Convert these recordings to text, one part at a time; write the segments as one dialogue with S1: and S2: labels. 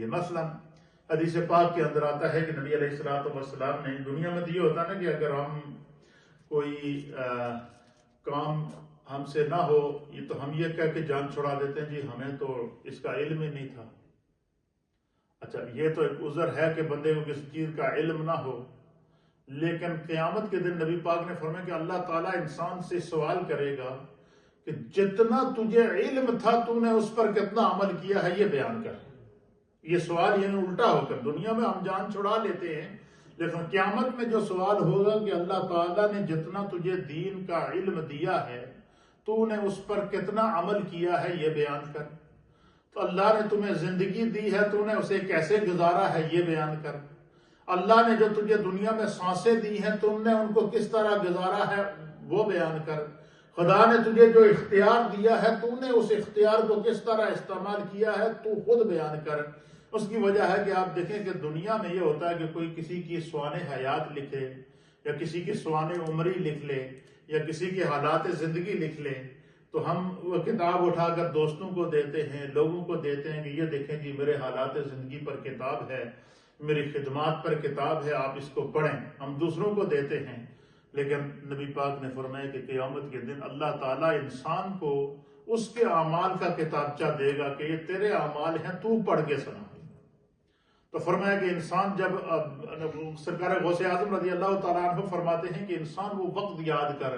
S1: ہے۔ مثلا حدیث پاک کے اندر آتا ہے کہ نبی علیہ الصلوۃ والسلام نے دنیا میں تو یہ ہوتا نا کہ اگر ہم کوئی کام ہم سے نہ ہو یہ تو ہم یہ کہہ کے جان چھڑا دیتے ہیں جی ہمیں تو اس کا علم ہی نہیں تھا۔ اچھا یہ تو ایک عذر ہے کہ بندے کو کسی چیز کا علم نہ ہو، لیکن قیامت کے دن نبی پاک نے فرمایا کہ اللہ تعالیٰ انسان سے سوال کرے گا کہ جتنا تجھے علم تھا تو نے اس پر کتنا عمل کیا ہے یہ بیان کر۔ یہ سوال یعنی الٹا ہو کر دنیا میں ہم جان چھڑا لیتے ہیں، لیکن قیامت میں جو سوال ہوگا کہ اللہ تعالیٰ نے جتنا تجھے دین کا علم دیا ہے تو نے اس پر کتنا عمل کیا ہے یہ بیان کر۔ تو اللہ نے تمہیں زندگی دی ہے تو نے اسے کیسے گزارا ہے یہ بیان کر۔ اللہ نے جو تجھے دنیا میں سانسیں دی ہیں تم نے ان کو کس طرح گزارا ہے وہ بیان کر۔ خدا نے تجھے جو اختیار دیا ہے تو نے اس اختیار کو کس طرح استعمال کیا ہے تو خود بیان کر۔ اس کی وجہ ہے کہ آپ دیکھیں کہ دنیا میں یہ ہوتا ہے کہ کوئی کسی کی سوانح حیات لکھے یا کسی کی سوانح عمری لکھ لے یا کسی کے حالات زندگی لکھ لے تو ہم وہ کتاب اٹھا کر دوستوں کو دیتے ہیں، لوگوں کو دیتے ہیں کہ یہ دیکھیں جی میرے حالات زندگی پر کتاب ہے، میری خدمات پر کتاب ہے، آپ اس کو پڑھیں، ہم دوسروں کو دیتے ہیں۔ لیکن نبی پاک نے فرمایا کہ قیامت کے دن اللہ تعالیٰ انسان کو اس کے اعمال کا کتابچہ دے گا کہ یہ تیرے اعمال ہیں تو پڑھ کے سنا۔ تو فرمایا کہ انسان جب سرکار غوث اعظم رضی اللہ تعالیٰ عنہ فرماتے ہیں کہ انسان وہ وقت یاد کر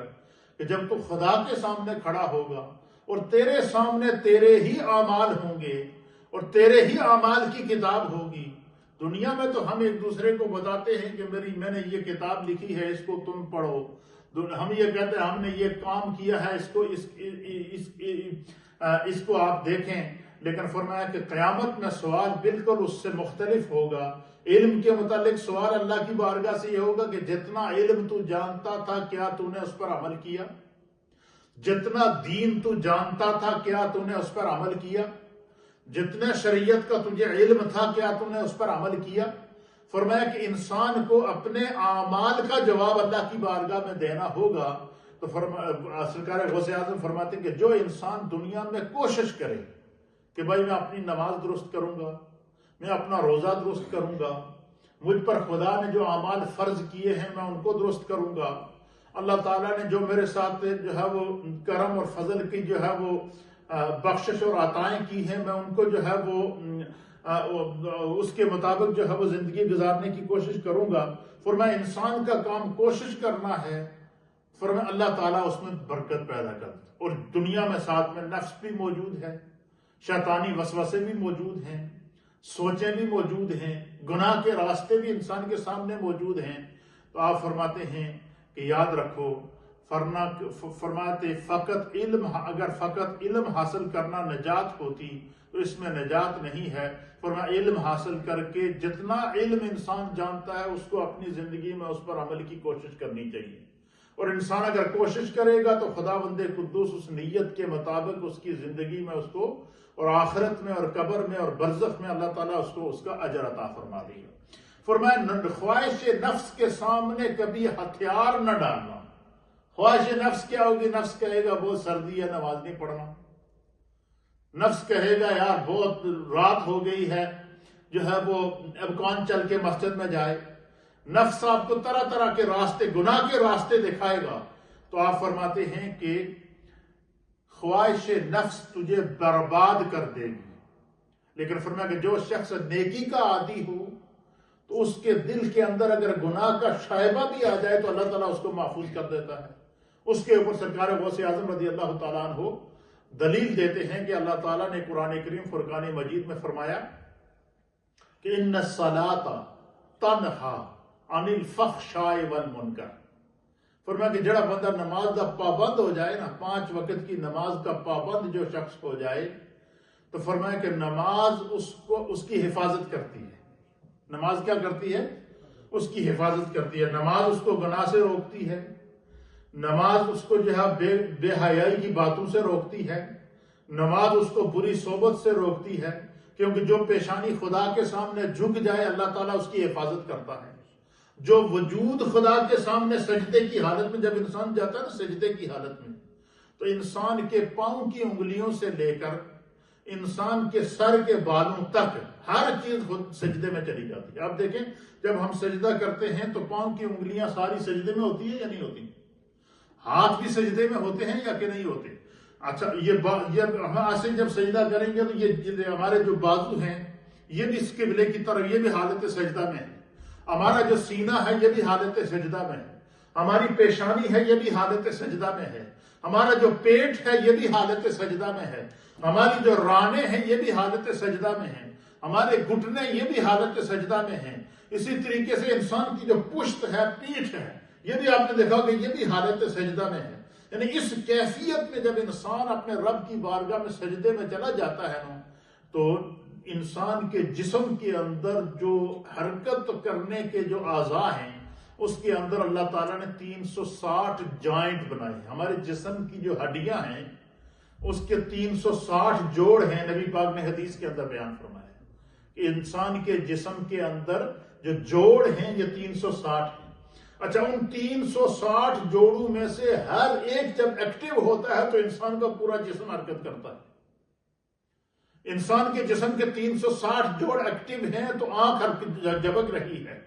S1: کہ جب تو خدا کے سامنے کھڑا ہوگا اور تیرے سامنے تیرے ہی اعمال ہوں گے اور تیرے ہی اعمال کی کتاب ہوگی۔ دنیا میں تو ہم ایک دوسرے کو بتاتے ہیں کہ میں نے یہ کتاب لکھی ہے اس کو تم پڑھو، ہم یہ کہتے ہیں ہم نے یہ کام کیا ہے اس کو آپ دیکھیں، لیکن فرمایا کہ قیامت میں سوال بالکل اس سے مختلف ہوگا۔ علم کے متعلق سوال اللہ کی بارگاہ سے یہ ہوگا کہ جتنا علم تو جانتا تھا کیا تو نے اس پر عمل کیا؟ جتنا دین تو جانتا تھا کیا تو نے اس پر عمل کیا؟ جتنے شریعت کا تجھے علم تھا کیا تو نے اس پر عمل کیا؟ فرمایا کہ انسان کو اپنے اعمال کا جواب اللہ کی بارگاہ میں دینا ہوگا۔ تو سرکار غوث اعظم فرماتے ہیں کہ جو انسان دنیا میں کوشش کرے کہ بھائی میں اپنی نماز درست کروں گا، میں اپنا روزہ درست کروں گا، مجھ پر خدا نے جو اعمال فرض کیے ہیں میں ان کو درست کروں گا، اللہ تعالیٰ نے جو میرے ساتھ جو ہے وہ کرم اور فضل کی جو ہے وہ بخشش اور عطائیں کی ہیں میں ان کو جو ہے وہ اس کے مطابق جو ہے وہ زندگی گزارنے کی کوشش کروں گا۔ فرمایا انسان کا کام کوشش کرنا ہے، فرمایا اللہ تعالیٰ اس میں برکت پیدا کرتا، اور دنیا میں ساتھ میں نفس بھی موجود ہے، شیطانی وسوسے بھی موجود ہیں، سوچیں بھی موجود ہیں، گناہ کے راستے بھی انسان کے سامنے موجود ہیں۔ تو آپ فرماتے ہیں کہ یاد رکھو، فرماتے اگر فقط علم حاصل کرنا نجات ہوتی تو اس میں نجات نہیں ہے۔ فرمایا علم حاصل کر کے جتنا علم انسان جانتا ہے اس کو اپنی زندگی میں اس پر عمل کی کوشش کرنی چاہیے، اور انسان اگر کوشش کرے گا تو خداوند قدوس اس نیت کے مطابق اس کی زندگی میں اس کو اور آخرت میں اور قبر میں اور برزخ میں اللہ تعالیٰ اس کو اس کا اجر عطا فرما دے گا۔ فرمایا خواہش نفس کے سامنے کبھی ہتھیار نہ ڈالنا۔ خواہش نفس کیا ہوگی؟ نفس کہے گا بہت سردی ہے نماز نہیں پڑھنا، نفس کہے گا یار بہت رات ہو گئی ہے جو ہے وہ اب کون چل کے مسجد میں جائے۔ نفس آپ کو طرح طرح کے راستے، گناہ کے راستے دکھائے گا۔ تو آپ فرماتے ہیں کہ خواہش نفس تجھے برباد کر دے گی، لیکن فرمایا کہ جو شخص نیکی کا عادی ہو تو اس کے دل کے اندر اگر گناہ کا شائبہ بھی آ جائے تو اللہ تعالیٰ اس کو محفوظ کر دیتا ہے۔ اس کے اوپر سرکار غوث اعظم رضی اللہ تعالیٰ عنہ دلیل دیتے ہیں کہ اللہ تعالیٰ نے قرآن کریم فرقان مجید میں فرمایا کہ ان الصلاۃ تنہا عن الفحشاء والمنکر۔ فرمایا کہ جڑا بندہ نماز کا پابند ہو جائے نا، 5 وقت کی نماز کا پابند جو شخص ہو جائے تو فرمایا کہ نماز اس کی حفاظت کرتی ہے۔ نماز کیا کرتی ہے؟ اس کی حفاظت کرتی ہے۔ نماز اس کو گناہ سے روکتی ہے، نماز اس کو جو ہے بے حیائی کی باتوں سے روکتی ہے، نماز اس کو بری صحبت سے روکتی ہے، کیونکہ جو پیشانی خدا کے سامنے جھک جائے اللہ تعالیٰ اس کی حفاظت کرتا ہے۔ جو وجود خدا کے سامنے سجدے کی حالت میں جب انسان جاتا ہے نا، سجدے کی حالت میں، تو انسان کے پاؤں کی انگلیوں سے لے کر انسان کے سر کے بالوں تک ہر چیز خود سجدے میں چلی جاتی ہے. آپ دیکھیں جب ہم سجدہ کرتے ہیں تو پاؤں کی انگلیاں ساری سجدے میں ہوتی ہیں یا نہیں ہوتی؟ ہاتھ بھی سجدے میں ہوتے ہیں یا کہ نہیں ہوتے؟ اچھا ہم ایسے جب سجدہ کریں گے تو یہ ہمارے جو بازو ہیں یہ بھی اس قبلے کی طرف، یہ بھی حالت سجدہ میں ہے. ہمارا جو سینہ ہے یہ بھی حالت سجدہ میں ہے. ہماری پیشانی ہے یہ بھی حالت سجدہ میں ہے. ہمارا جو پیٹ ہے یہ بھی حالت سجدہ میں ہے. ہماری جو رانیں ہیں یہ بھی حالت سجدہ میں ہیں. ہمارے گھٹنے یہ بھی حالت سجدہ میں ہیں. اسی طریقے سے انسان کی جو پشت ہے، پیٹھ ہے، یہ بھی آپ نے دیکھا کہ یہ بھی حالت سجدہ میں ہے. یعنی اس کیفیت میں جب انسان اپنے رب کی بارگاہ میں سجدے میں چلا جاتا ہے نا، تو انسان کے جسم کے اندر جو حرکت کرنے کے جو اعضاء ہیں اس کے اندر اللہ تعالیٰ نے 360 جوائنٹ بنائے ہیں. ہمارے جسم کی جو ہڈیاں ہیں اس کے 360 جوڑ ہیں. نبی پاک نے حدیث کے اندر بیان فرمایا ہے کہ انسان کے جسم کے اندر جو جوڑ ہیں یہ 360 ہیں. اچھا، ان 360 جوڑوں میں سے ہر ایک جب ایکٹیو ہوتا ہے تو انسان کا پورا جسم حرکت کرتا ہے. انسان کے جسم کے 360 جوڑ ایکٹیو ہیں تو آنکھ جھپک رہی ہے.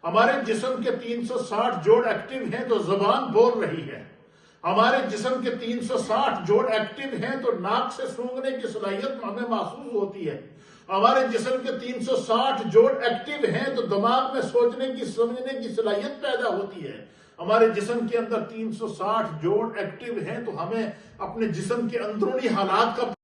S1: ہمارے جسم کے 360 جوڑ ایکٹیو ہیں تو زبان بول رہی ہے. ہمارے جسم کے 360 جوڑ ایکٹیو ہیں تو ناک سے سونگنے کی صلاحیت ہمیں محسوس ہوتی ہے. ہمارے جسم کے 360 جوڑ ایکٹیو ہیں تو دماغ میں سوچنے کی، سمجھنے کی صلاحیت پیدا ہوتی ہے. ہمارے جسم کے اندر 360 جوڑ ایکٹیو ہیں تو ہمیں اپنے جسم کے اندرونی حالات کا